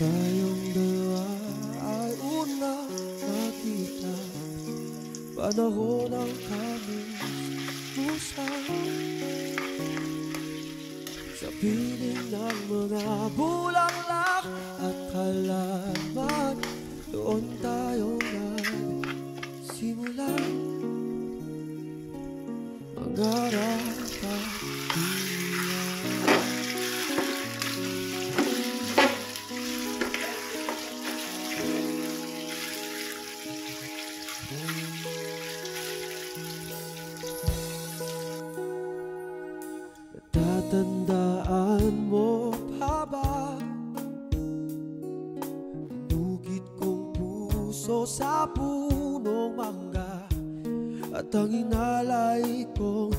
Tayong dalawa ay unang nakita, panahon ng kaming usap sa piling ng mga bulaklak at halaman. Doon tayo nagsimula mangarap at natatandaan mo pa ba inukit kong puso sa punong mangga at ang inalay kong